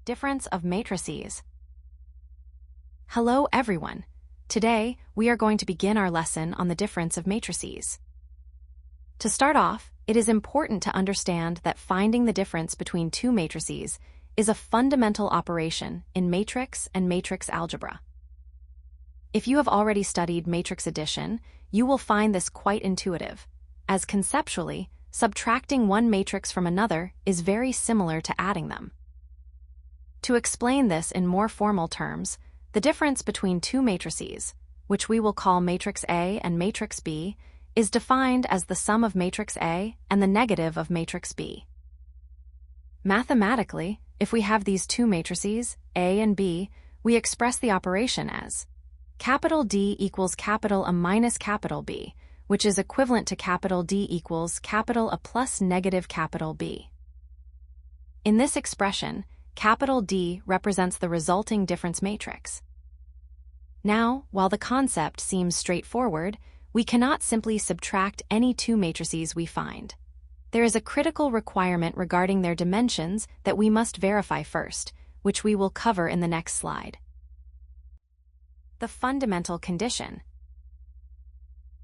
Difference of matrices. Hello everyone. Today, we are going to begin our lesson on the difference of matrices. To start off, it is important to understand that finding the difference between two matrices is a fundamental operation in matrix and matrix algebra. If you have already studied matrix addition, you will find this quite intuitive, as conceptually, subtracting one matrix from another is very similar to adding them. To explain this in more formal terms, the difference between two matrices, which we will call matrix A and matrix B, is defined as the sum of matrix A and the negative of matrix B. Mathematically, if we have these two matrices, A and B, we express the operation as capital D equals capital A minus capital B, which is equivalent to capital D equals capital A plus negative capital B. In this expression, capital D represents the resulting difference matrix. Now, while the concept seems straightforward, we cannot simply subtract any two matrices we find. There is a critical requirement regarding their dimensions that we must verify first, which we will cover in the next slide. The fundamental condition.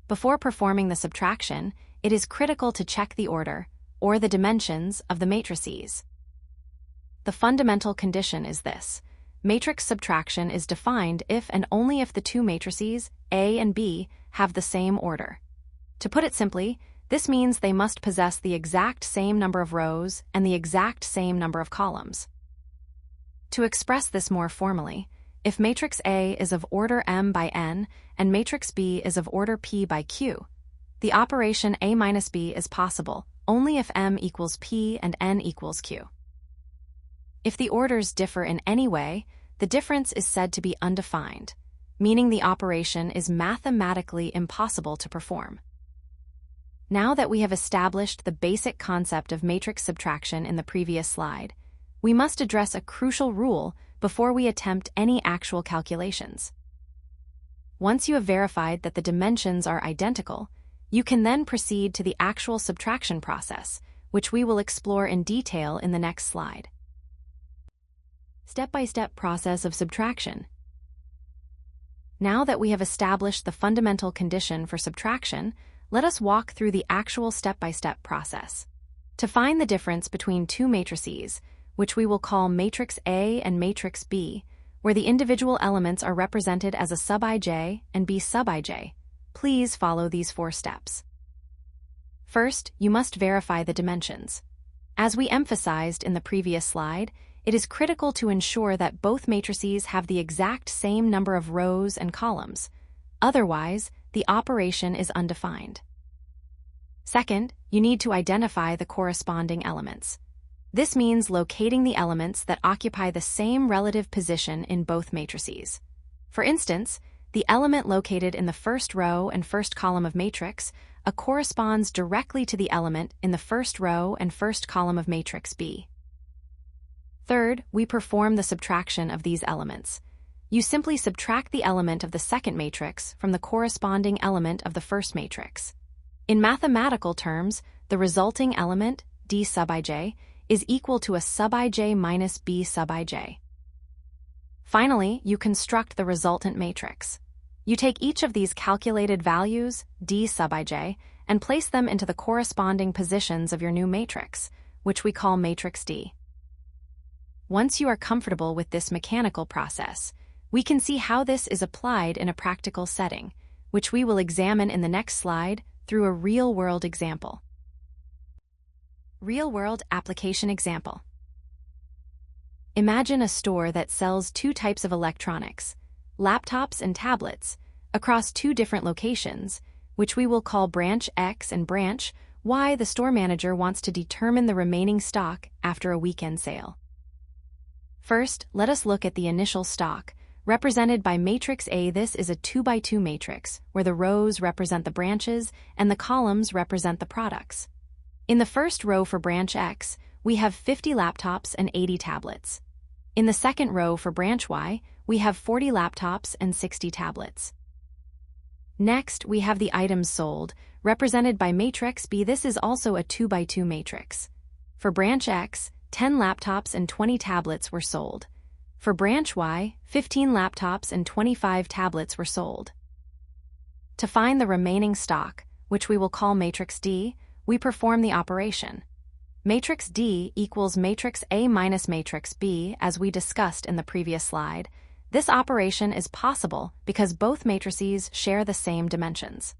Before performing the subtraction, it is critical to check the order, or the dimensions, of the matrices. The fundamental condition is this: matrix subtraction is defined if and only if the two matrices, A and B, have the same order. To put it simply, this means they must possess the exact same number of rows and the exact same number of columns. To express this more formally, if matrix A is of order M by N and matrix B is of order P by Q, the operation A minus B is possible only if M equals P and N equals Q. If the orders differ in any way, the difference is said to be undefined, meaning the operation is mathematically impossible to perform. Now that we have established the basic concept of matrix subtraction in the previous slide, we must address a crucial rule before we attempt any actual calculations. Once you have verified that the dimensions are identical, you can then proceed to the actual subtraction process, which we will explore in detail in the next slide. Step-by-step process of subtraction. Now that we have established the fundamental condition for subtraction, let us walk through the actual step-by-step process. To find the difference between two matrices, which we will call matrix A and matrix B, where the individual elements are represented as a sub ij and B sub ij, please follow these 4 steps. First, you must verify the dimensions. As we emphasized in the previous slide, it is critical to ensure that both matrices have the exact same number of rows and columns. Otherwise, the operation is undefined. Second, you need to identify the corresponding elements. This means locating the elements that occupy the same relative position in both matrices. For instance, the element located in the first row and first column of matrix A corresponds directly to the element in the first row and first column of matrix B. Third, we perform the subtraction of these elements. You simply subtract the element of the second matrix from the corresponding element of the first matrix. In mathematical terms, the resulting element, D sub ij, is equal to a sub ij minus B sub ij. Finally, you construct the resultant matrix. You take each of these calculated values, D sub ij, and place them into the corresponding positions of your new matrix, which we call matrix D. Once you are comfortable with this mechanical process, we can see how this is applied in a practical setting, which we will examine in the next slide through a real-world example. Real-world application example. Imagine a store that sells 2 types of electronics, laptops and tablets, across 2 different locations, which we will call branch X and branch Y. The store manager wants to determine the remaining stock after a weekend sale. First, let us look at the initial stock, represented by matrix A. This is a 2x2 matrix, where the rows represent the branches and the columns represent the products. In the first row for branch X, we have 50 laptops and 80 tablets. In the second row for branch Y, we have 40 laptops and 60 tablets. Next, we have the items sold, represented by matrix B. This is also a 2x2 matrix. For branch X, 10 laptops and 20 tablets were sold. For branch Y, 15 laptops and 25 tablets were sold. To find the remaining stock, which we will call matrix D, we perform the operation. Matrix D equals matrix A minus matrix B, as we discussed in the previous slide. This operation is possible because both matrices share the same dimensions.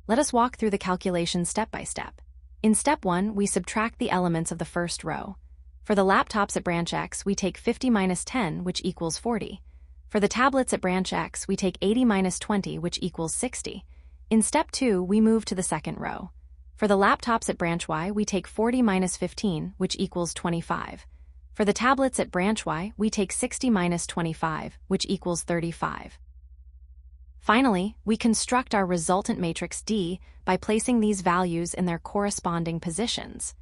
Let us walk through the calculation step by step. In step 1, we subtract the elements of the first row. For the laptops at branch X, we take 50 minus 10, which equals 40. For the tablets at branch X, we take 80 minus 20, which equals 60. In step 2, we move to the second row. For the laptops at branch Y, we take 40 minus 15, which equals 25. For the tablets at branch Y, we take 60 minus 25, which equals 35. Finally, we construct our resultant matrix D by placing these values in their corresponding positions.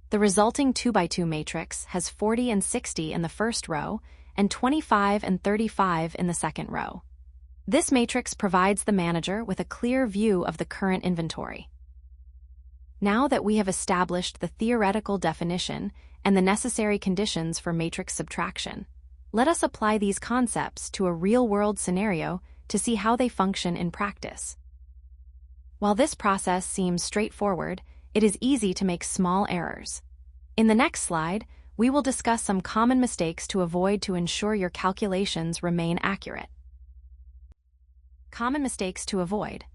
The resulting 2x2 matrix has 40 and 60 in the first row and 25 and 35 in the second row. This matrix provides the manager with a clear view of the current inventory. Now that we have established the theoretical definition and the necessary conditions for matrix subtraction, let us apply these concepts to a real-world scenario to see how they function in practice. While this process seems straightforward, it is easy to make small errors. In the next slide, we will discuss some common mistakes to avoid to ensure your calculations remain accurate. Common mistakes to avoid.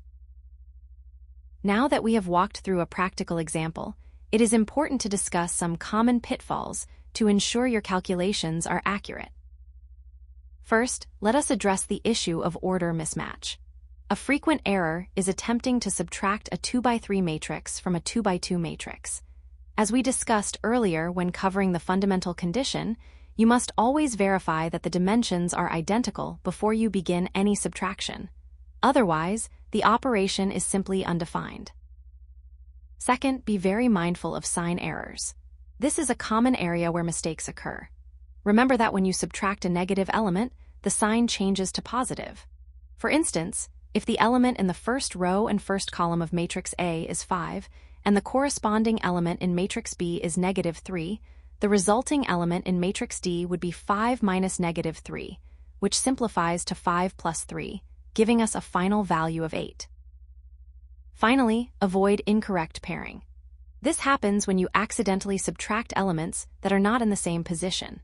Now that we have walked through a practical example, it is important to discuss some common pitfalls to ensure your calculations are accurate. First, let us address the issue of order mismatch. A frequent error is attempting to subtract a 2x3 matrix from a 2x2 matrix. As we discussed earlier when covering the fundamental condition, you must always verify that the dimensions are identical before you begin any subtraction. Otherwise, the operation is simply undefined. Second, be very mindful of sign errors. This is a common area where mistakes occur. Remember that when you subtract a negative element, the sign changes to positive. For instance, if the element in the first row and first column of matrix A is 5, and the corresponding element in matrix B is -3, the resulting element in matrix D would be 5 minus -3, which simplifies to 5 plus 3, giving us a final value of 8. Finally, avoid incorrect pairing. This happens when you accidentally subtract elements that are not in the same position.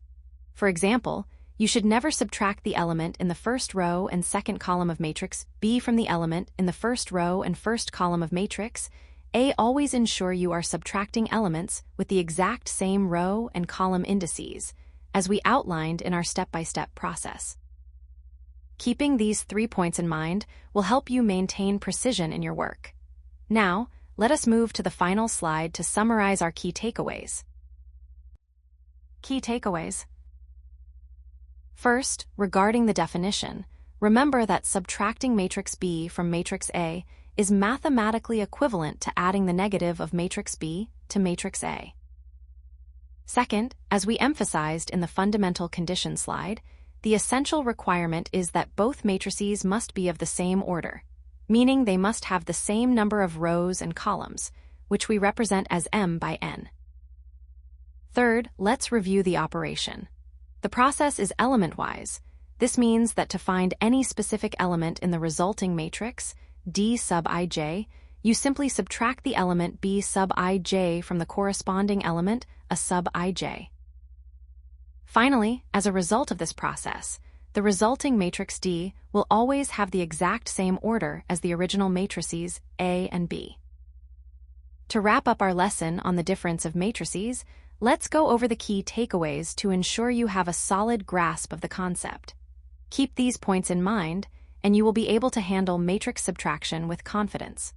For example, you should never subtract the element in the first row and second column of matrix B from the element in the first row and first column of matrix A. Always ensure you are subtracting elements with the exact same row and column indices, as we outlined in our step-by-step process. Keeping these 3 points in mind will help you maintain precision in your work. Now, let us move to the final slide to summarize our key takeaways. Key takeaways. First, regarding the definition, remember that subtracting matrix B from matrix A is mathematically equivalent to adding the negative of matrix B to matrix A. Second, as we emphasized in the fundamental condition slide, the essential requirement is that both matrices must be of the same order, meaning they must have the same number of rows and columns, which we represent as m by n. Third, let's review the operation. The process is element-wise. This means that to find any specific element in the resulting matrix, D sub ij, you simply subtract the element B sub ij from the corresponding element, A sub ij. Finally, as a result of this process, the resulting matrix D will always have the exact same order as the original matrices A and B. To wrap up our lesson on the difference of matrices, let's go over the key takeaways to ensure you have a solid grasp of the concept. Keep these points in mind, and you will be able to handle matrix subtraction with confidence.